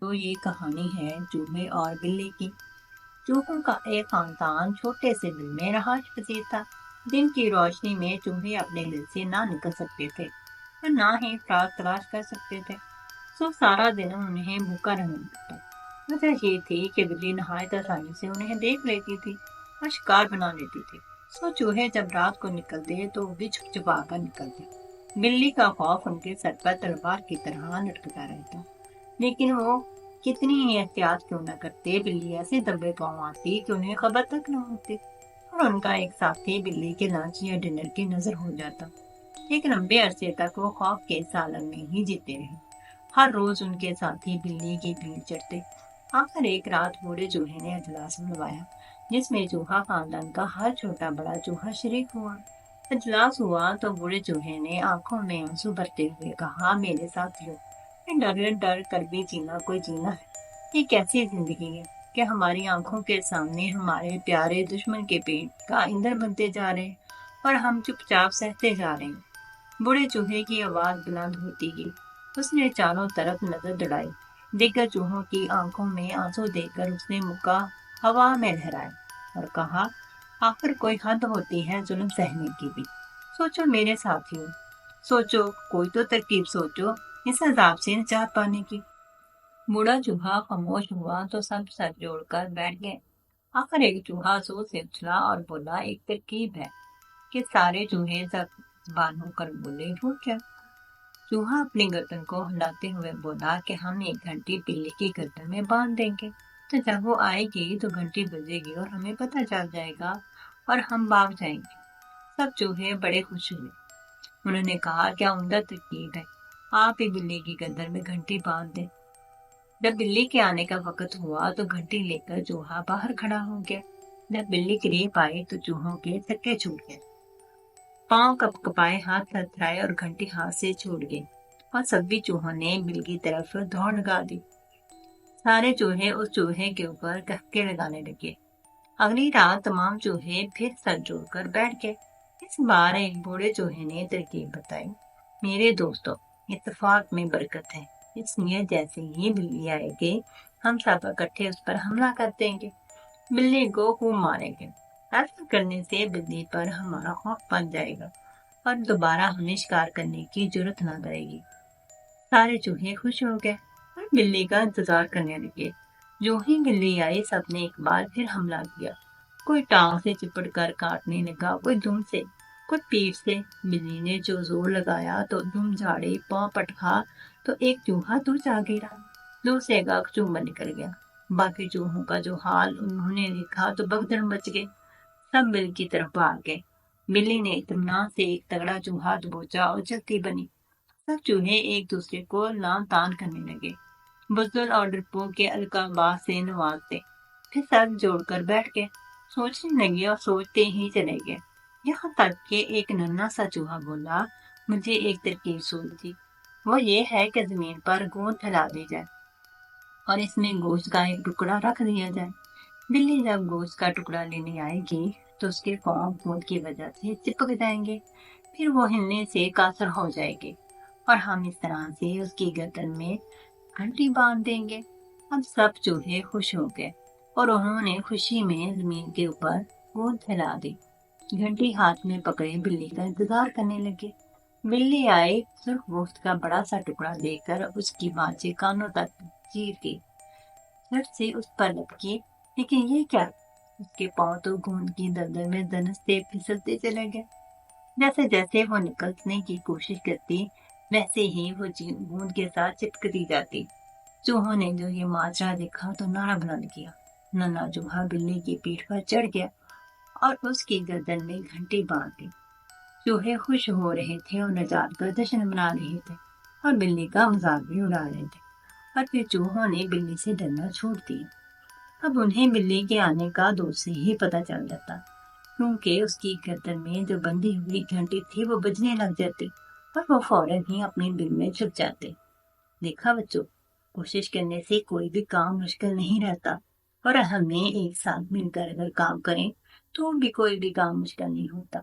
تو یہ کہانی ہے چوہے اور بلی کی۔ چوہوں کا ایک خاندان چھوٹے سے دل میں رہائش پذیر تھا۔ دن کی روشنی میں چوہے اپنے دل سے نہ نکل سکتے تھے اور نہ ہی خوراک تلاش کر سکتے تھے۔ سارا دن انہیں بھوکا رہنا پڑتا۔ وجہ یہ تھی کہ بلی نہایت آسانی سے انہیں دیکھ لیتی تھی اور شکار بنا لیتی تھی۔ چوہے جب رات کو نکلتے تو وہ بھی چھپ چھپا کر نکلتے۔ بلی کا خوف ان کے سر پر تلوار کی طرح لٹکتا رہتا، لیکن وہ کتنی ہی احتیاط کیوں نہ کرتے، بلی ایسے دبے پاؤں آتی کہ انہیں خبر تک نہ ہوتی اور ان کا ایک ساتھی بلی کے لنچ یا ڈنر کی نظر ہو جاتا۔ ایک لمبے عرصے تک وہ خوف کے سالن میں ہی جیتے رہے۔ ہر روز ان کے ساتھی بلی کی بھیڑ چڑھتے۔ آخر ایک رات بوڑھے چوہے نے اجلاس بلوایا، جس میں چوہا خاندان کا ہر چھوٹا بڑا چوہا شریک ہوا۔ اجلاس ہوا تو بوڑھے چوہے نے آنکھوں میں آنسو بھرتے ہوئے کہا، میرے ساتھیوں، ڈر ڈر کر بھی جینا کوئی جینا ہے۔ یہ کیسی زندگی ہے کہ ہماری آنکھوں کے سامنے ہمارے پیارے دشمن کے پیٹ کا ایندھن بنتے جا رہے ہیں اور ہم چپ چاپ سہتے جا رہے ہیں۔ بوڑھے چوہے کی آواز بلند ہوتی گئی۔ اس نے چاروں طرف نظر دوڑائی۔ دیگر چوہوں کی آنکھوں میں آنسو دیکھ کر اس نے مکہ ہوا میں لہرایا اور کہا، آخر کوئی حد ہوتی ہے ظلم سہنے کی بھی۔ سوچو میرے ساتھیوں، سوچو، کوئی تو ترکیب سوچو اس عذاب سے نجات پانے کی۔ بوڑھا چوہا خاموش ہوا تو سب سر جوڑ کر بیٹھ گئے۔ آخر ایک چوہا زور سے اچھلا اور بولا، ایک ترکیب ہے۔ کہ سارے چوہے زبان ہو کر بولے، وہ کیا؟ چوہا اپنی گردن کو ہلاتے ہوئے بولا کہ ہم ایک گھنٹی بلی کی گردن میں باندھ دیں گے، تو جب وہ آئے گی تو گھنٹی بجے گی اور ہمیں پتہ چل جائے گا اور ہم بھاگ جائیں گے۔ سب چوہے بڑے خوش ہوئے۔ انہوں نے کہا، کیا عمدہ ترکیب ہے، آپ ہی بلی کی گردن میں گھنٹی باندھ دیں۔ جب بلی کے آنے کا وقت ہوا تو گھنٹی لے کر چوہا باہر کھڑا ہو گیا۔ جب بلی قریب آئی تو چوہوں کے چکے چھوٹ گئے، پاؤں کپ کپائے، ہاتھ تھرتھرائے اور گھنٹی ہاتھ سے چھوٹ گئی اور سبھی چوہوں نے بل کی طرف دوڑ لگا دی۔ سارے چوہے اس چوہے کے اوپر کہکے لگانے لگے۔ اگلی رات تمام چوہے پھر سر جوڑ کر بیٹھ گئے۔ اس بار ایک بوڑھے چوہے نے ترکیب بتائی، میرے دوستو، اتفاق میں برکت ہے، اس لیے جیسے ہی بلی آئے گی ہم سب اکٹھے اس پر حملہ کر دیں گے، بلی کو خوب ماریں گے۔ ایسا کرنے سے بلی پر ہمارا خوف بن جائے گا اور دوبارہ ہمیں شکار کرنے کی جرت نہ کرے گی۔ سارے چوہے خوش ہو گئے اور بلی کا انتظار کرنے لگے۔ جو ہی بلی آئی سب نے ایک بار پھر حملہ کیا۔ کوئی ٹانگ سے چپٹ کر کاٹنے لگا، کوئی دم سے، کوئی پیٹ سے۔ بلی نے جو زور لگایا تو دم جھاڑی، پاؤں پٹکا تو ایک چوہا دور جا گرا، دوسرے کا چومر نکل گیا۔ باقی چوہوں کا جو حال انہوں نے دیکھا تو بگدڑ مچ گئی، سب بل کی طرف بھاگ گئے۔ بلی نے اطمینان سے ایک تگڑا چوہا دبوچا اور جلتی بنی۔ سب چوہے ایک دوسرے کو لان تان کرنے لگے، بزدل اور ڈرپو کے القابات سے نوازتے، پھر سر جوڑ کر بیٹھ گئے، سوچنے لگے اور سوچتے ہی چلے گئے، یہاں تک کہ ایک ننھا سا چوہا بولا، مجھے ایک ترکیب سوچی، وہ یہ ہے کہ زمین پر گوند پھیلا دی جائے اور اس میں گوشت کا ایک ٹکڑا رکھ دیا جائے۔ بلی جب گوشت کا ٹکڑا لینے آئے گی تو اس کے پاؤں گوند کی وجہ سے چپک جائیں گے، پھر وہ ہلنے سے قاصر ہو جائے گی اور ہم اس طرح سے اس کی گردن میں گھنٹی باندھ دیں گے۔ اب سب چوہے خوش ہو گئے اور انہوں نے خوشی میں زمین کے اوپر گوند پھیلا دی، گھنٹی ہاتھ میں پکڑے بلی کا انتظار کرنے لگے۔ بلی آئی، سرخ گوشت کا بڑا سا ٹکڑا دے کر اس کی بانچیں کانوں تک چیر دی، جھٹ سے اس پر لپکی، لیکن یہ کیا، اس کے پاؤں تو گوند کی دلدل میں دنستے پھسلتے چلے گئے۔ جیسے جیسے وہ نکلنے کی کوشش کرتی ویسے ہی وہ گوند کے ساتھ چپکتی جاتی۔ چوہوں نے جو یہ ماجرا دیکھا تو نعرہ بلند کیا۔ ننھا چوہا بلی کی پیٹھ پر چڑھ گیا اور اس کی گردن میں گھنٹی باندھ دی۔ چوہے خوش ہو رہے تھے اور نجات کا جشن منا رہے تھے اور بلی کا مذاق بھی اڑا رہے تھے، اور پھر چوہوں نے بلی سے ڈرنا چھوڑ دیا۔ اب انہیں بلی کے آنے کا دور سے ہی پتہ چل جاتا، کیونکہ اس کی گردن میں جو بندھی ہوئی گھنٹی تھی وہ بجنے لگ جاتی اور وہ فوراً ہی اپنے بل میں چھپ جاتے۔ دیکھا بچوں، کوشش کرنے سے کوئی بھی کام مشکل نہیں رہتا، اور ہمیں ایک ساتھ مل کر اگر کام کریں تو بھی کوئی بھی کام مشکل نہیں ہوتا۔